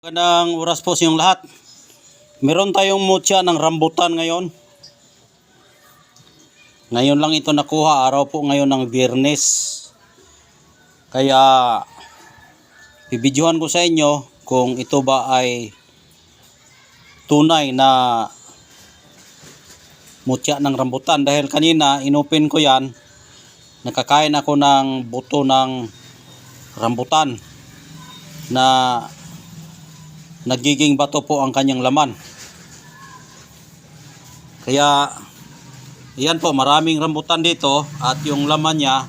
Magandang oras po sa inyong lahat. Meron tayong mutya ng rambutan ngayon. Ngayon lang ito nakuha, araw po ngayon ng Biyernes. Kaya bibidyohan ko sa inyo kung ito ba ay tunay na mutya ng rambutan. Dahil kanina inopen ko yan, nakakain ako ng buto ng rambutan na nagiging bato po ang kanyang laman. Kaya yan po, maraming rambutan dito at yung laman niya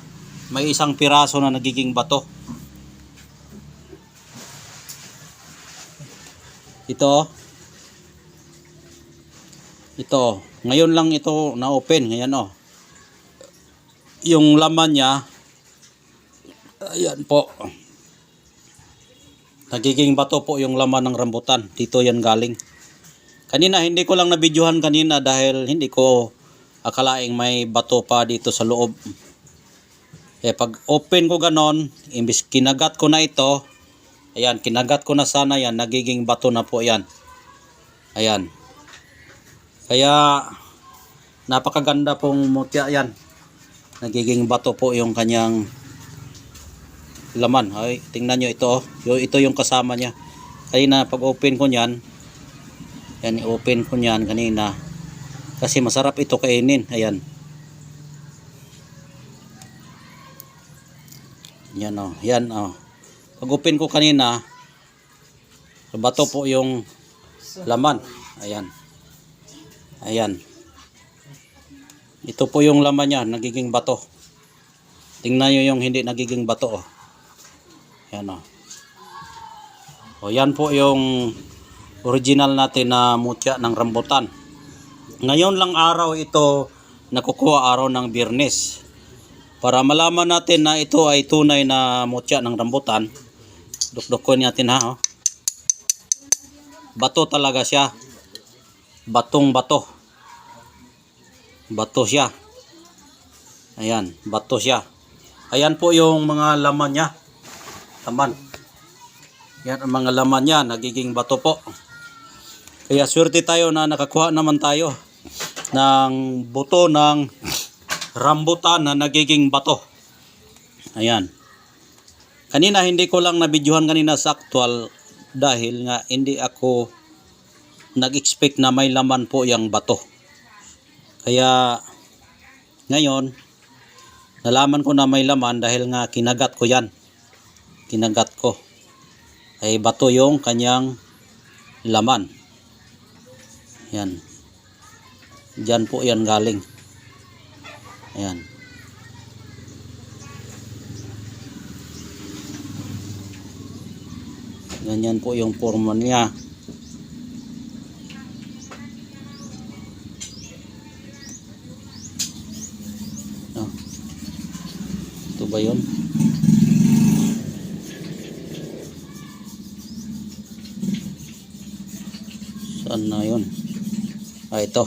may isang piraso na nagiging bato. Ito ngayon lang ito na open. Ngayon yung laman niya, ayan po, nagiging bato po yung laman ng rambutan. Dito yan galing. Kanina hindi ko lang nabidyohan kanina dahil hindi ko akalaing may bato pa dito sa loob. Pag open ko ganon, imbis kinagat ko na ito, ayan, kinagat ko na sana yan, nagiging bato na po yan. Ayan. Kaya napakaganda pong mutya yan. Nagiging bato po yung kanyang laman. Ay, tingnan nyo ito. Ito yung kasama niya. Kanina pag open ko niyan, yan, open ko niyan kanina. Kasi masarap ito kainin. Ayan. Yan yan Pag open ko kanina, bato po yung laman. Ayan. Ayan. Ito po yung laman niya, nagiging bato. Tingnan nyo yung hindi nagiging bato. Yan yan po yung original natin na mutya ng rambutan. Ngayon lang araw ito nakukuha, araw ng Biyernes. Para malaman natin na ito ay tunay na mutya ng rambutan, dukdukon natin Bato talaga siya. Batong bato. Bato siya. Ayan, bato siya. Ayan po yung mga laman niya. Laman. Yan ang mga laman niya, nagiging bato po. Kaya swerte tayo na nakakuha naman tayo ng buto ng rambutan na nagiging bato. Ayan. Kanina hindi ko lang nabidyohan kanina sa actual dahil nga hindi ako nag-expect na may laman po yung bato. Kaya ngayon nalaman ko na may laman dahil nga kinagat ko yan. Kinagat ko ay bato yung kanyang laman. Yan. Diyan po yan galing. Ayan. Ganyan po yung forma niya. Ito ba yun? Saan na yun? Ito.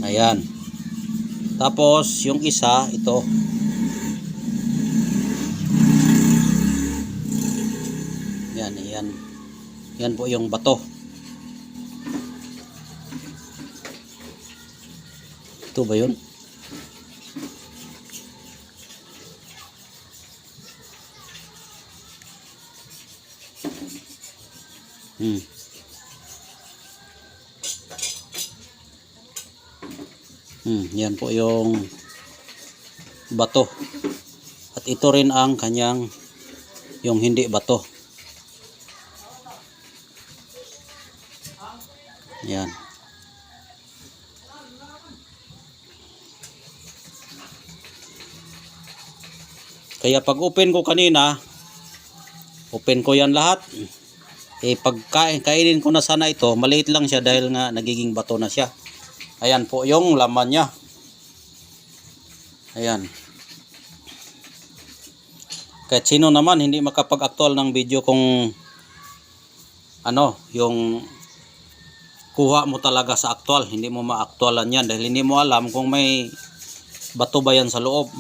Ayan. Tapos yung isa, ito. Yan, yan. Yan po yung bato. Ito ba yun? Yan po yung bato. At ito rin ang kanyang yung hindi bato. Yan. Kaya pag open ko kanina, open ko yan lahat. Pag kainin ko na sana ito, maliit lang siya dahil nga nagiging bato na siya. Ayan po yung laman niya. Ayan. Kahit sino naman hindi makapag-actual ng video kung yung kuha mo talaga sa actual, hindi mo ma-actualan yan dahil hindi mo alam kung may bato ba yan sa loob.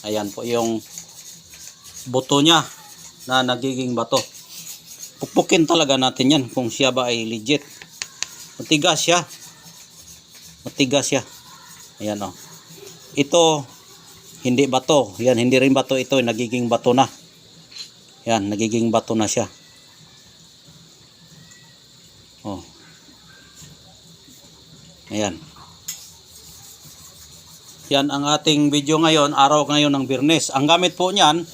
Ayan po yung buto niya na nagiging bato. Pukpukin talaga natin yan kung siya ba ay legit. Matigas siya. Matigas siya. Ayan o. Ito, hindi bato. Yan, hindi rin bato ito. Nagiging bato na. Yan, nagiging bato na siya. Oh. Ayan. Yan ang ating video ngayon, araw ngayon ng Biyernes. Ang gamit po niyan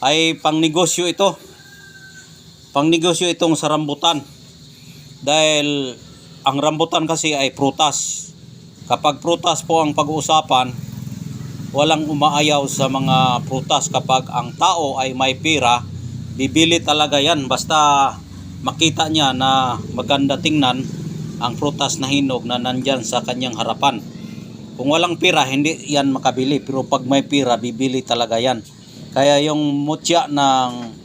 ay pangnegosyo ito. Pangnegosyo itong sa rambutan. Dahil ang rambutan kasi ay prutas. Kapag prutas po ang pag-uusapan, walang umaayaw sa mga prutas. Kapag ang tao ay may pera, bibili talaga yan. Basta makita niya na maganda tingnan ang prutas na hinog na nandyan sa kanyang harapan. Kung walang pera, hindi yan makabili. Pero pag may pera, bibili talaga yan. Kaya yung mutya ng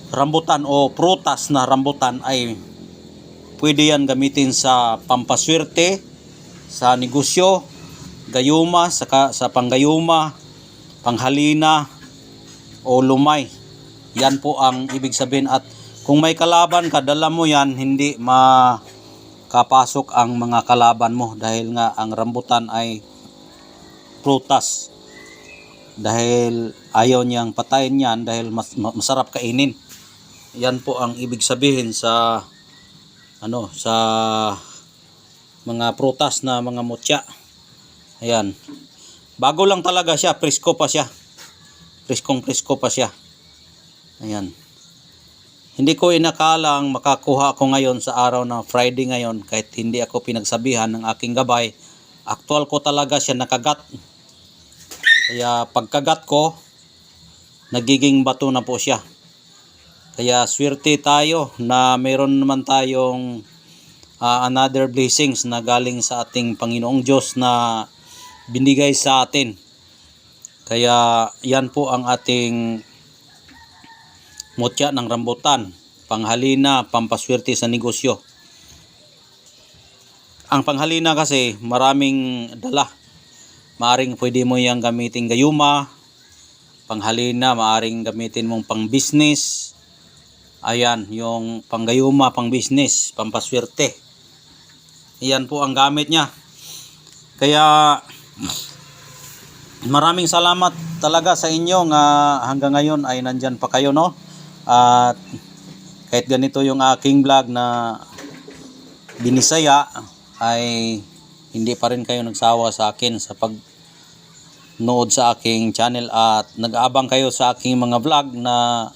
rambutan o prutas na rambutan ay pwede yan gamitin sa pampaswerte, sa negosyo, gayuma, sa panggayuma, panghalina, o lumay. Yan po ang ibig sabihin. At kung may kalaban ka, dala mo yan, hindi makapasok ang mga kalaban mo. Dahil nga ang rambutan ay prutas. Dahil ayaw niyang patayin yan dahil masarap kainin. Yan po ang ibig sabihin sa sa mga prutas na mga mutya. Ayan. Bago lang talaga siya, presko pa siya. Presko pa siya. Ayan. Hindi ko inakalang makakuha ako ngayon sa araw ng Friday ngayon kahit hindi ako pinagsabihan ng aking gabay. Aktual ko talaga siya nakagat. Kaya pagkagat ko, nagiging bato na po siya. Kaya swerte tayo na mayroon naman tayong another blessings na galing sa ating Panginoong Diyos na binigay sa atin. Kaya yan po ang ating mutya ng rambutan, panghalina, pampaswerte sa negosyo. Ang panghalina kasi maraming dala. Maaring pwede mo yang gamitin gayuma, panghalina, maaring gamitin mong pang business. Ayan, yung panggayuma, pang business, pampaswerte. Ayan po ang gamit niya. Kaya maraming salamat talaga sa inyo nga hanggang ngayon ay nandyan pa kayo, no? At kahit ganito yung aking vlog na binisaya, ay hindi pa rin kayo nagsawa sa akin sa pagnood sa aking channel at nag-aabang kayo sa aking mga vlog na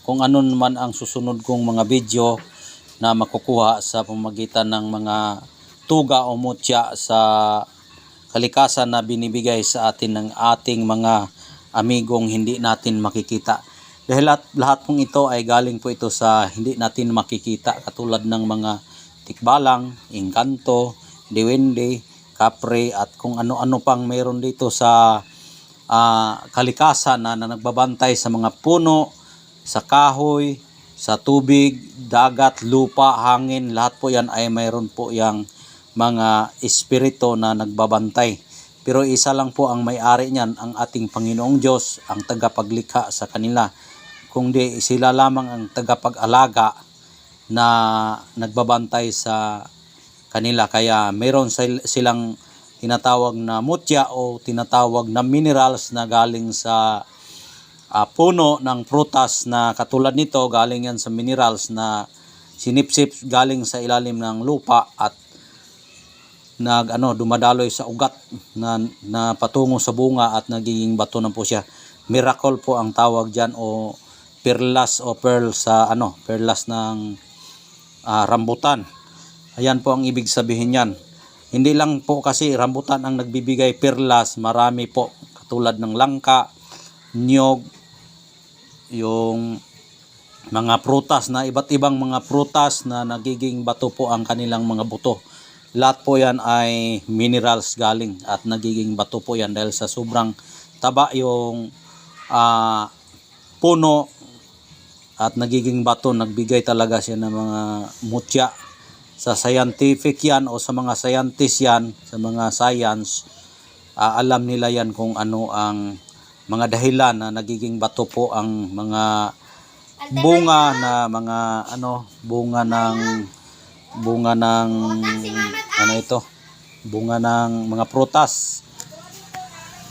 kung ano naman ang susunod kong mga video na makukuha sa pamamagitan ng mga tuga o mutya sa kalikasan na binibigay sa atin ng ating mga amigong hindi natin makikita. Dahil lahat pong ito ay galing po ito sa hindi natin makikita, katulad ng mga tikbalang, engkanto, diwende, kapre at kung ano-ano pang mayroon dito sa kalikasan na nagbabantay sa mga puno, sa kahoy, sa tubig, dagat, lupa, hangin. Lahat po yan ay mayroon po yang mga espiritu na nagbabantay. Pero isa lang po ang may-ari niyan, ang ating Panginoong Diyos, ang tagapaglikha sa kanila. Kung di sila lamang ang tagapag-alaga na nagbabantay sa kanila. Kaya mayroon silang tinatawag na mutya o tinatawag na minerals na galing sa puno ng prutas na katulad nito, galing yan sa minerals na sinipsip galing sa ilalim ng lupa at dumadaloy sa ugat na patungo sa bunga at nagiging bato na po siya. Miracle po ang tawag diyan o perlas o pearl sa perlas ng rambutan. Ayan po ang ibig sabihin niyan. Hindi lang po kasi rambutan ang nagbibigay perlas, marami po katulad ng langka, niyog, yung mga prutas na iba't ibang mga prutas na nagiging bato po ang kanilang mga buto. Lahat po yan ay minerals galing at nagiging bato po yan dahil sa sobrang taba yung puno at nagiging bato. Nagbigay talaga siya ng mga mutya. Sa scientific yan o sa mga scientist yan, sa mga science, alam nila yan kung ano ang mga dahilan na nagiging bato po ang mga bunga na mga bunga ng bunga ng mga prutas.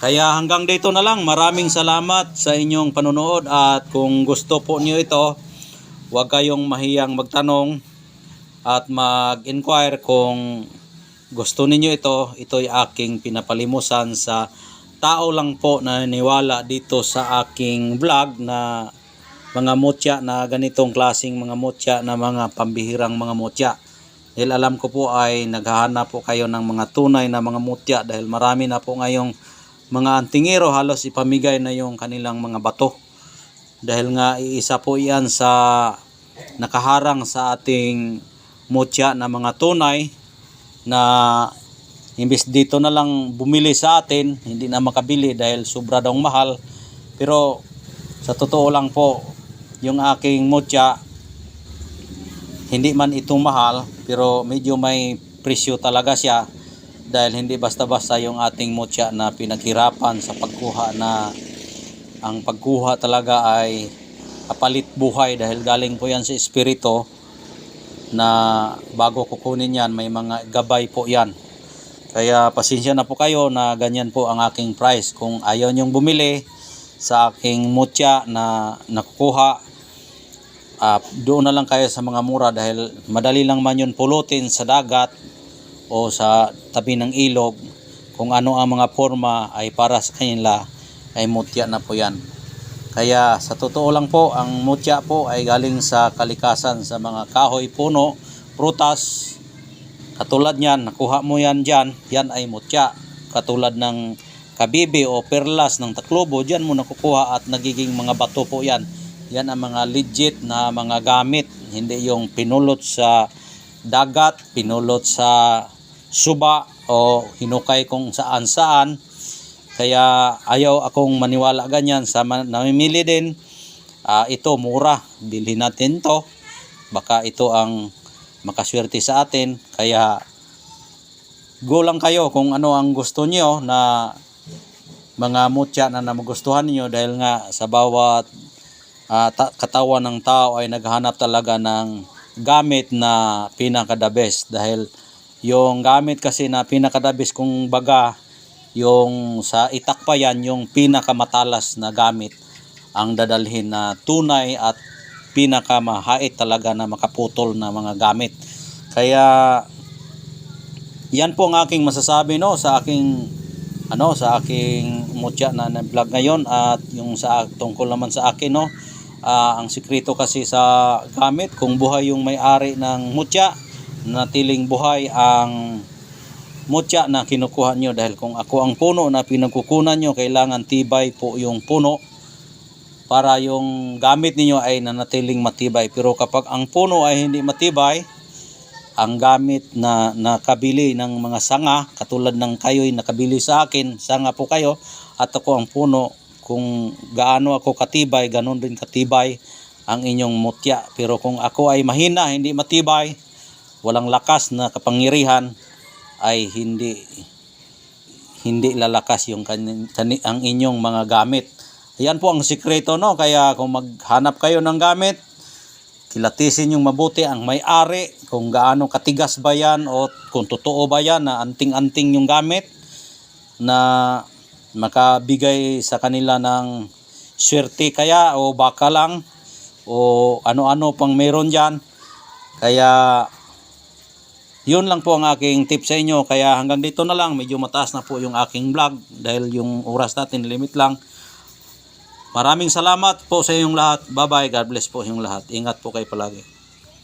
Kaya hanggang dito na lang. Maraming salamat sa inyong panonood, at kung gusto po niyo ito, huwag kayong mahiyang magtanong at mag-inquire kung gusto ninyo ito. Ito'y aking pinapalimusan sa tao lang po na niwala dito sa aking vlog na mga mutya, na ganitong klaseng mga mutya, na mga pambihirang mga mutya. Dahil alam ko po ay naghahanap po kayo ng mga tunay na mga mutya, dahil marami na po ngayong mga antingero halos ipamigay na yung kanilang mga bato. Dahil nga iisa po iyan sa nakaharang sa ating mutya na mga tunay, na imbes dito na lang bumili sa atin, hindi na makabili dahil sobra daw mahal. Pero sa totoo lang po, yung aking mutya, hindi man ito mahal, pero medyo may presyo talaga siya, dahil hindi basta-basta yung ating mutya na pinaghirapan sa pagkuha, na ang pagkuha talaga ay kapalit buhay, dahil galing po yan sa espiritu, na bago kukunin yan may mga gabay po yan. Kaya pasensya na po kayo na ganyan po ang aking price. Kung ayaw nyong bumili sa aking mutya na nakukuha, doon na lang kayo sa mga mura, dahil madali lang man yun pulutin sa dagat o sa tabi ng ilog. Kung ano ang mga forma ay para sa kanila, ay mutya na po yan. Kaya sa totoo lang po, ang mutya po ay galing sa kalikasan, sa mga kahoy, puno, prutas. Katulad niyan, nakuha mo yan dyan, yan ay mutya. Katulad ng kabibi o perlas ng Taclobo, dyan mo nakukuha at nagiging mga bato po yan. Yan ang mga legit na mga gamit, hindi yung pinulot sa dagat, pinulot sa suba o hinukay kung saan saan. Kaya ayaw akong maniwala ganyan sa namimili din. Ito mura, bilhin natin to, baka ito ang makaswerte sa atin. Kaya go lang kayo kung ano ang gusto niyo na mga mutya na magustuhan niyo, dahil nga sa bawat katawan ng tao ay naghahanap talaga ng gamit na pinaka-the best. Dahil yung gamit kasi na pinaka-the best, kung baga yung sa itak pa yan, yung pinakamatalas na gamit ang dadalhin na tunay at pinakamahait talaga na makaputol na mga gamit. Kaya yan po ang aking masasabi sa aking mutya na vlog ngayon, at yung sa tungkol naman sa akin ang sikreto kasi sa gamit, kung buhay yung may-ari ng mutya, natiling buhay ang mutya na kinukuha nyo. Dahil kung ako ang puno na pinagkukunan nyo, kailangan tibay po yung puno para yung gamit niyo ay nanatiling matibay. Pero kapag ang puno ay hindi matibay, ang gamit na nakabili ng mga sanga, katulad ng kayo'y nakabili sa akin, sanga po kayo, at ako ang puno, kung gaano ako katibay, ganun din katibay ang inyong mutya. Pero kung ako ay mahina, hindi matibay, walang lakas na kapangyarihan, ay hindi lalakas yung ang inyong mga gamit. Ayan po ang sikreto, kaya kung maghanap kayo ng gamit, kilatisin yung mabuti ang may-ari, kung gaano katigas ba yan, o kung totoo ba yan na anting-anting yung gamit na makabigay sa kanila ng swerte kaya, o baka lang, o ano-ano pang meron dyan. Kaya yun lang po ang aking tip sa inyo. Kaya hanggang dito na lang, medyo mataas na po yung aking vlog dahil yung oras natin limit lang. Maraming salamat po sa inyong lahat. Bye bye, God bless po inyong lahat. Ingat po kayo palagi.